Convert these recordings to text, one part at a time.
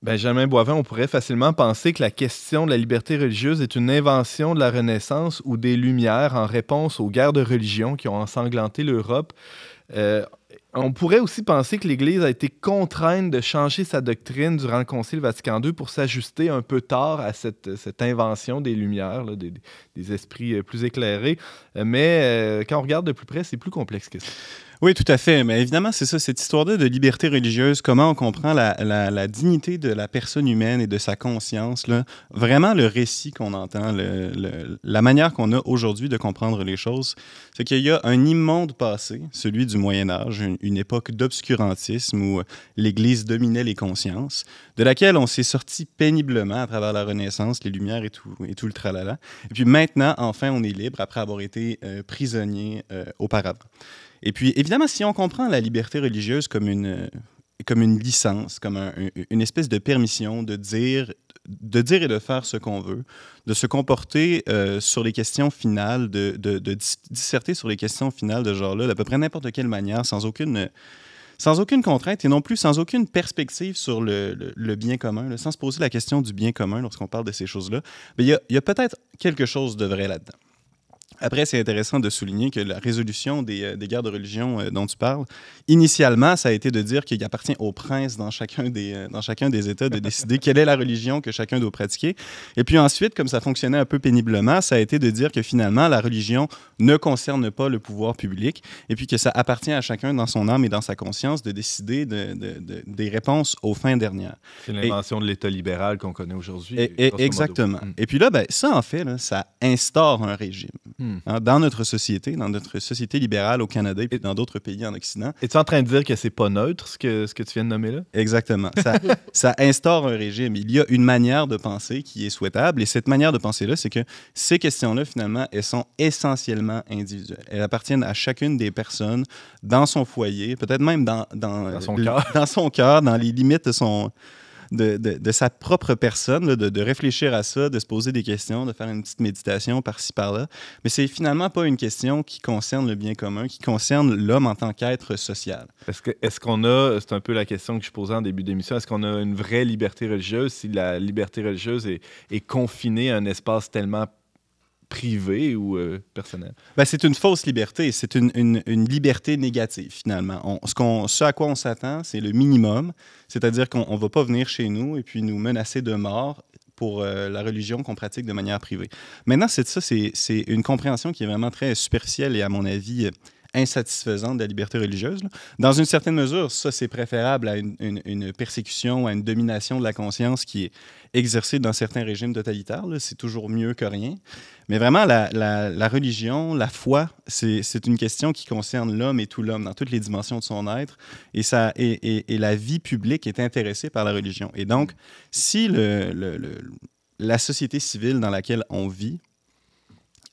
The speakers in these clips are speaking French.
Benjamin Boivin, on pourrait facilement penser que la question de la liberté religieuse est une invention de la Renaissance ou des Lumières en réponse aux guerres de religion qui ont ensanglanté l'Europe. Euh, on pourrait aussi penser que l'Église a été contrainte de changer sa doctrine durant le Concile Vatican II pour s'ajuster un peu tard à cette invention des Lumières, là, des esprits plus éclairés. Mais quand on regarde de plus près, c'est plus complexe que ça. Oui, tout à fait. Mais évidemment, c'est ça, cette histoire-là de liberté religieuse, comment on comprend la dignité de la personne humaine et de sa conscience, là. Vraiment, le récit qu'on entend, la manière qu'on a aujourd'hui de comprendre les choses, c'est qu'il y a un immonde passé, celui du Moyen Âge, une époque d'obscurantisme où l'Église dominait les consciences, de laquelle on s'est sorti péniblement à travers la Renaissance, les Lumières et tout le tralala. Et puis maintenant, enfin, on est libre après avoir été prisonnier auparavant. Et puis, évidemment, si on comprend la liberté religieuse comme une licence, comme une espèce de permission de dire et de faire ce qu'on veut, de se comporter sur les questions finales, de disserter sur les questions finales de ce genre-là, d'à peu près n'importe quelle manière, sans aucune contrainte et non plus sans aucune perspective sur le bien commun, là, sans se poser la question du bien commun lorsqu'on parle de ces choses-là, il y a peut-être quelque chose de vrai là-dedans. Après, c'est intéressant de souligner que la résolution des guerres de religion dont tu parles, initialement, ça a été de dire qu'il appartient aux princes dans chacun des États de décider quelle est la religion que chacun doit pratiquer. Et puis ensuite, comme ça fonctionnait un peu péniblement, ça a été de dire que finalement, la religion ne concerne pas le pouvoir public et puis que ça appartient à chacun dans son âme et dans sa conscience de décider des réponses aux fins dernières. C'est l'invention de l'État libéral qu'on connaît aujourd'hui. Exactement. Et puis là, ça, en fait, là, ça instaure un régime. Hein, dans notre société libérale au Canada et dans d'autres pays en Occident. Es-tu en train de dire que c'est pas neutre, ce que tu viens de nommer là? Exactement. Ça instaure un régime. Il y a une manière de penser qui est souhaitable, et cette manière de penser-là, c'est que ces questions-là, finalement, elles sont essentiellement individuelles. Elles appartiennent à chacune des personnes dans son foyer, peut-être même dans son cœur, dans les limites de sa propre personne, là, de réfléchir à ça, de se poser des questions, de faire une petite méditation par-ci, par-là. Mais c'est finalement pas une question qui concerne le bien commun, qui concerne l'homme en tant qu'être social. Est-ce qu'on a, c'est un peu la question que je posais en début d'émission, est-ce qu'on a une vraie liberté religieuse si la liberté religieuse est confinée à un espace tellement privé ou personnel? C'est une fausse liberté. C'est une liberté négative, finalement. Ce à quoi on s'attend, c'est le minimum, c'est-à-dire qu'on ne va pas venir chez nous et puis nous menacer de mort pour la religion qu'on pratique de manière privée. Maintenant, c'est une compréhension qui est vraiment très superficielle et, à mon avis, insatisfaisante de la liberté religieuse, là. Dans une certaine mesure, ça, c'est préférable à une persécution, à une domination de la conscience qui est exercée dans certains régimes totalitaires. C'est toujours mieux que rien. Mais vraiment, la religion, la foi, c'est une question qui concerne l'homme et tout l'homme dans toutes les dimensions de son être. Et la vie publique est intéressée par la religion. Et donc, si la société civile dans laquelle on vit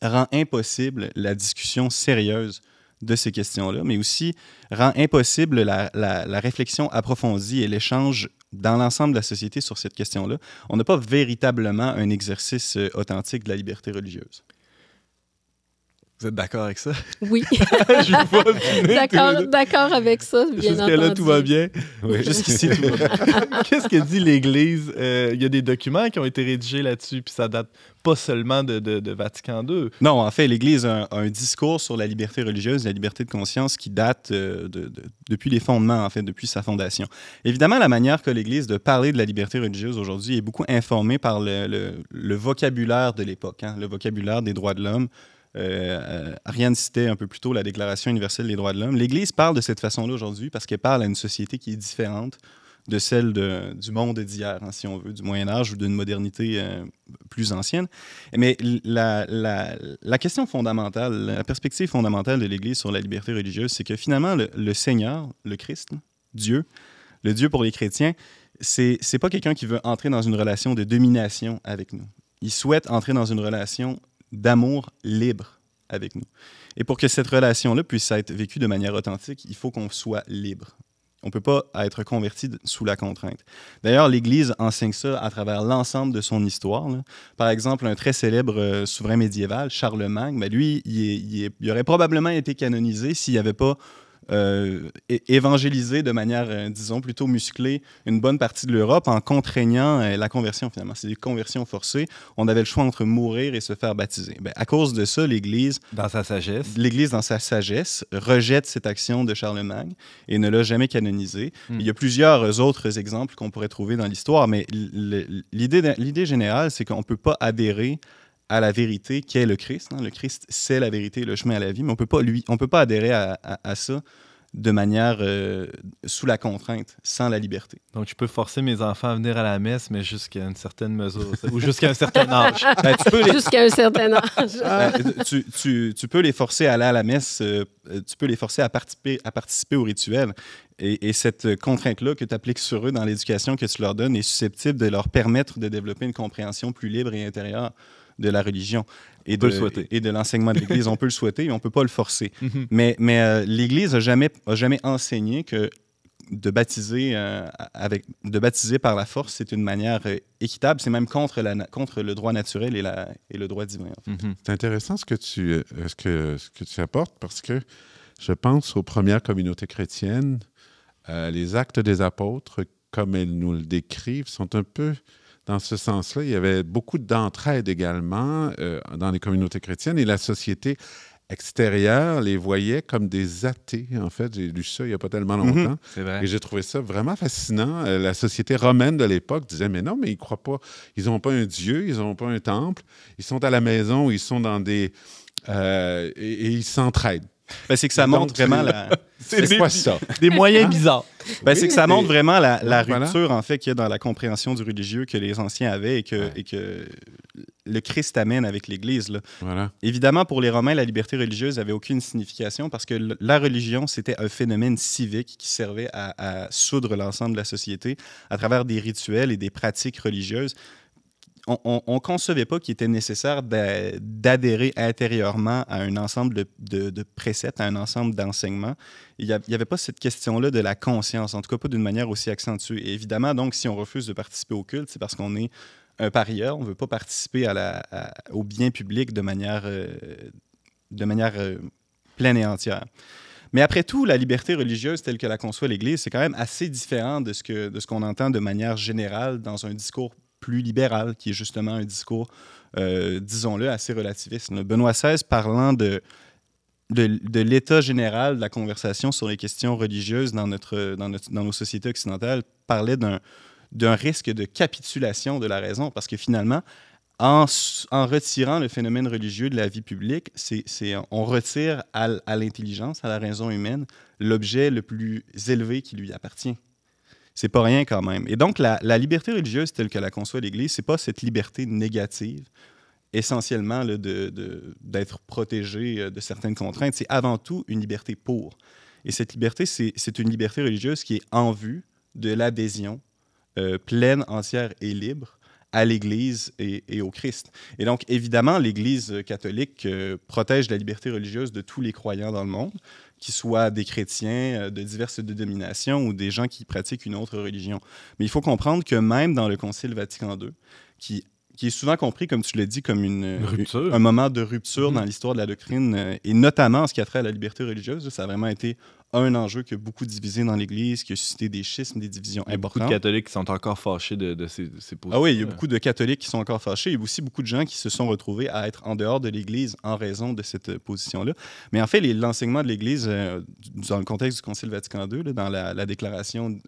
rend impossible la discussion sérieuse de ces questions-là, mais aussi rend impossible la réflexion approfondie et l'échange dans l'ensemble de la société sur cette question-là, on n'a pas véritablement un exercice authentique de la liberté religieuse. Vous êtes d'accord avec ça? Oui. Je vous vois d'accord avec ça, bien entendu. Jusque-là, tout va bien? Oui, jusqu'ici, tout va bien. Qu'est-ce que dit l'Église? Il y a des documents qui ont été rédigés là-dessus, puis ça date pas seulement de Vatican II. Non, en fait, l'Église a un discours sur la liberté religieuse, la liberté de conscience qui date depuis les fondements, en fait, depuis sa fondation. Évidemment, la manière que l'Église de parler de la liberté religieuse aujourd'hui est beaucoup informée par le vocabulaire de l'époque, hein, le vocabulaire des droits de l'homme. Ariane citait un peu plus tôt la Déclaration universelle des droits de l'homme. L'Église parle de cette façon-là aujourd'hui parce qu'elle parle à une société qui est différente de celle du monde d'hier, hein, si on veut, du Moyen Âge ou d'une modernité plus ancienne. Mais la question fondamentale, la perspective fondamentale de l'Église sur la liberté religieuse, c'est que finalement, le Seigneur, le Christ, Dieu, le Dieu pour les chrétiens, c'est pas quelqu'un qui veut entrer dans une relation de domination avec nous. Il souhaite entrer dans une relation d'amour libre avec nous. Et pour que cette relation-là puisse être vécue de manière authentique, il faut qu'on soit libre. On ne peut pas être converti sous la contrainte. D'ailleurs, l'Église enseigne ça à travers l'ensemble de son histoire, là. Par exemple, un très célèbre souverain médiéval, Charlemagne, lui, il aurait probablement été canonisé s'il n'y avait pas évangéliser de manière, disons, plutôt musclée une bonne partie de l'Europe en contraignant la conversion, finalement. C'est des conversions forcées. On avait le choix entre mourir et se faire baptiser. Ben, à cause de ça, l'Église, dans sa sagesse, rejette cette action de Charlemagne et ne l'a jamais canonisé. Il y a plusieurs autres exemples qu'on pourrait trouver dans l'histoire, mais l'idée générale, c'est qu'on ne peut pas adhérer à la vérité qu'est le Christ. Hein. Le Christ, c'est la vérité, le chemin à la vie, mais on peut pas adhérer à ça de manière sous la contrainte, sans la liberté. Donc, je peux forcer mes enfants à venir à la messe, mais jusqu'à une certaine mesure, ou jusqu'à un certain âge. Jusqu'à un certain âge. Tu peux les forcer à aller à la messe, tu peux les forcer à participer au rituel. Et cette contrainte-là que tu appliques sur eux dans l'éducation que tu leur donnes est susceptible de leur permettre de développer une compréhension plus libre et intérieure de la religion et de l'enseignement de l'Église. On peut le souhaiter, mais on ne peut pas le forcer. Mais l'Église n'a jamais enseigné que de baptiser par la force, c'est une manière équitable. C'est même contre le droit naturel et le droit divin. En fait. C'est intéressant ce que tu apportes parce que je pense aux premières communautés chrétiennes. Les actes des apôtres, comme elles nous le décrivent, sont un peu dans ce sens-là. Il y avait beaucoup d'entraide également dans les communautés chrétiennes et la société extérieure les voyait comme des athées. En fait, j'ai lu ça il n'y a pas tellement longtemps. C'est vrai. Et j'ai trouvé ça vraiment fascinant. La société romaine de l'époque disait, mais non, mais ils ne croient pas. Ils n'ont pas un dieu, ils n'ont pas un temple. Ils sont à la maison, ils sont dans des... et ils s'entraident. Ben, c'est que ça montre vraiment C'est quoi ça? Des moyens bizarres. Ben, c'est que ça montre vraiment la rupture, en fait, qu'il y a dans la compréhension du religieux que les anciens avaient et que le Christ amène avec l'Église. Là. Voilà. Évidemment, pour les Romains, la liberté religieuse n'avait aucune signification parce que la religion, c'était un phénomène civique qui servait à soudre l'ensemble de la société à travers des rituels et des pratiques religieuses. On ne concevait pas qu'il était nécessaire d'adhérer intérieurement à un ensemble de préceptes, à un ensemble d'enseignements. Il n'y avait pas cette question-là de la conscience, en tout cas pas d'une manière aussi accentuée. Et évidemment, donc, si on refuse de participer au culte, c'est parce qu'on est un parieur, on ne veut pas participer au bien public de manière pleine et entière. Mais après tout, la liberté religieuse telle que la conçoit l'Église, c'est quand même assez différent de ce qu'on entend de manière générale dans un discours plus libéral, qui est justement un discours, disons-le, assez relativiste. Benoît XVI, parlant de l'état général de la conversation sur les questions religieuses dans nos sociétés occidentales, parlait d'un risque de capitulation de la raison, parce que finalement, en retirant le phénomène religieux de la vie publique, on retire à l'intelligence, à la raison humaine, l'objet le plus élevé qui lui appartient. C'est pas rien quand même. Et donc, la liberté religieuse telle que la conçoit l'Église, c'est pas cette liberté négative, essentiellement là, d'être protégé de certaines contraintes. C'est avant tout une liberté pour. Et cette liberté, c'est une liberté religieuse qui est en vue de l'adhésion pleine, entière et libre à l'Église et au Christ. Et donc, évidemment, l'Église catholique protège la liberté religieuse de tous les croyants dans le monde, qu'ils soient des chrétiens de diverses dénominations ou des gens qui pratiquent une autre religion. Mais il faut comprendre que même dans le Concile Vatican II, qui est souvent compris, comme tu l'as dit, comme un moment de rupture dans l'histoire de la doctrine, et notamment en ce qui a trait à la liberté religieuse, ça a vraiment été un enjeu qui a beaucoup divisé dans l'Église, qui a suscité des schismes, des divisions importantes. Beaucoup de catholiques qui sont encore fâchés de ces positions. Ah oui, il y a beaucoup de catholiques qui sont encore fâchés. Il y a aussi beaucoup de gens qui se sont retrouvés à être en dehors de l'Église en raison de cette position-là. Mais en fait, l'enseignement de l'Église, dans le contexte du Concile Vatican II, là, dans la déclaration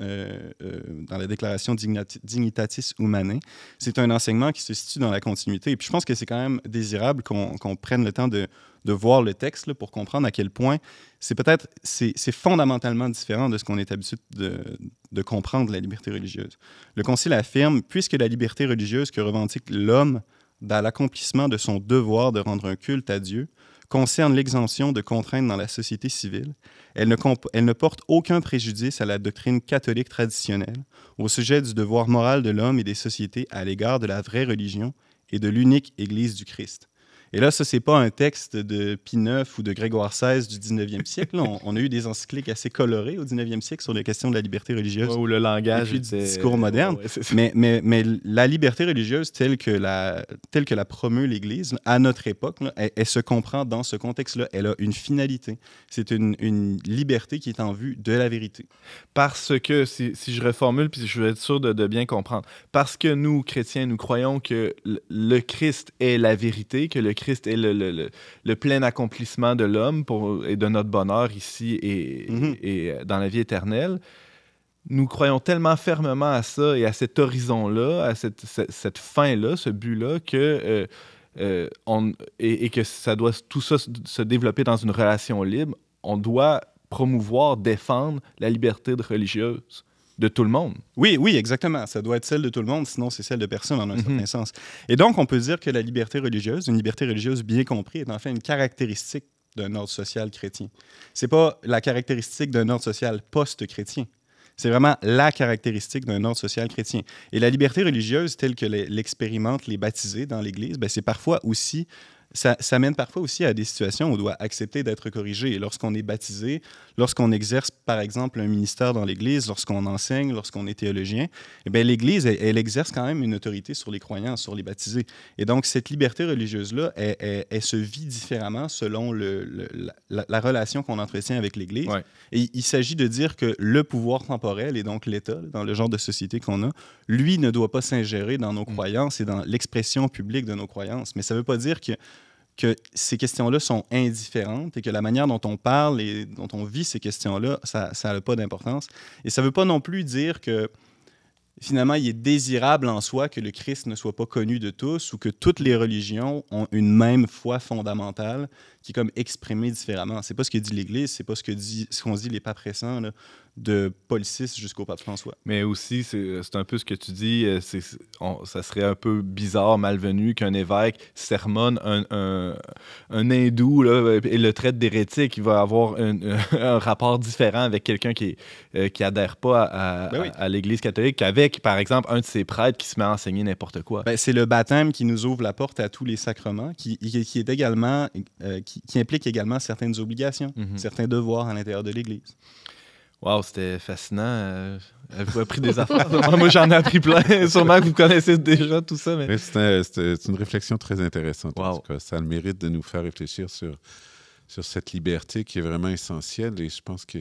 Dignitatis Humanae, c'est un enseignement qui se situe dans la continuité. Et puis je pense que c'est quand même désirable qu'on prenne le temps de voir le texte là, pour comprendre à quel point c'est fondamentalement différent de ce qu'on est habitué de comprendre la liberté religieuse. Le Concile affirme, puisque la liberté religieuse que revendique l'homme dans l'accomplissement de son devoir de rendre un culte à Dieu concerne l'exemption de contraintes dans la société civile, elle ne porte aucun préjudice à la doctrine catholique traditionnelle au sujet du devoir moral de l'homme et des sociétés à l'égard de la vraie religion et de l'unique Église du Christ. Et là, ça, c'est pas un texte de Pie IX ou de Grégoire XVI du 19e siècle. Là, on a eu des encycliques assez colorées au 19e siècle sur les questions de la liberté religieuse. Ou le langage du discours moderne. Ouais, mais la liberté religieuse telle que la promeut l'Église, à notre époque, là, elle se comprend dans ce contexte-là. Elle a une finalité. C'est une liberté qui est en vue de la vérité. Parce que, si je reformule, puis je veux être sûr de bien comprendre, parce que nous, chrétiens, nous croyons que le Christ est la vérité, que le Christ est le plein accomplissement de l'homme et de notre bonheur ici et dans la vie éternelle, nous croyons tellement fermement à ça et à cet horizon-là, à cette fin-là, ce but-là, que, et que ça doit tout ça se développer dans une relation libre. On doit promouvoir, défendre la liberté religieuse de tout le monde. Oui, exactement. Ça doit être celle de tout le monde, sinon c'est celle de personne en un certain sens. Et donc, on peut dire que la liberté religieuse, une liberté religieuse bien comprise, est en fait une caractéristique d'un ordre social chrétien. C'est pas la caractéristique d'un ordre social post-chrétien. C'est vraiment la caractéristique d'un ordre social chrétien. Et la liberté religieuse, telle que l'expérimentent les baptisés dans l'Église, c'est parfois aussi... Ça mène parfois aussi à des situations où on doit accepter d'être corrigé. Et lorsqu'on est baptisé, lorsqu'on exerce, par exemple, un ministère dans l'Église, lorsqu'on enseigne, lorsqu'on est théologien, eh bien, l'Église, elle exerce quand même une autorité sur les croyants, sur les baptisés. Et donc, cette liberté religieuse-là, elle se vit différemment selon la relation qu'on entretient avec l'Église. Ouais. Et il s'agit de dire que le pouvoir temporel, et donc l'État, dans le genre de société qu'on a, lui ne doit pas s'ingérer dans nos croyances et dans l'expression publique de nos croyances. Mais ça ne veut pas dire que ces questions-là sont indifférentes et que la manière dont on parle et dont on vit ces questions-là, ça n'a pas d'importance. Et ça ne veut pas non plus dire que, finalement, il est désirable en soi que le Christ ne soit pas connu de tous ou que toutes les religions ont une même foi fondamentale qui est comme exprimée différemment. C'est pas ce que dit l'Église, c'est pas ce qu'ont dit les papes récents, là, de Paul VI jusqu'au pape François. Mais aussi, c'est un peu ce que tu dis, ça serait un peu bizarre, malvenu, qu'un évêque sermonne un hindou là, et le traite d'hérétique. Il va avoir un rapport différent avec quelqu'un qui adhère pas à l'Église catholique qu'avec, par exemple, un de ses prêtres qui se met à enseigner n'importe quoi. C'est le baptême qui nous ouvre la porte à tous les sacrements, qui est également... qui implique également certaines obligations, certains devoirs à l'intérieur de l'Église. Wow, c'était fascinant. Avez-vous appris des affaires? Moi, j'en ai appris plein. Sûrement que vous connaissez déjà tout ça. Mais... C'est une réflexion très intéressante. Wow. En tout cas, ça a le mérite de nous faire réfléchir sur cette liberté qui est vraiment essentielle. Et je pense que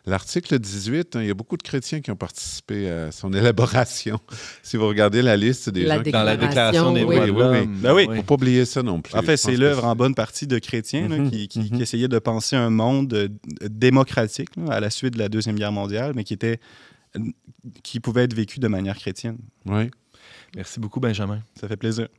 l'article 18, il y a beaucoup de chrétiens qui ont participé à son élaboration. Si vous regardez la liste des gens... Dans la Déclaration des droits de l'homme. Oui. Il ne faut pas oublier ça non plus. En fait, c'est l'œuvre en bonne partie de chrétiens là, qui essayaient de penser un monde démocratique là, à la suite de la Deuxième Guerre mondiale, mais qui pouvait être vécu de manière chrétienne. Oui. Merci beaucoup, Benjamin. Ça fait plaisir.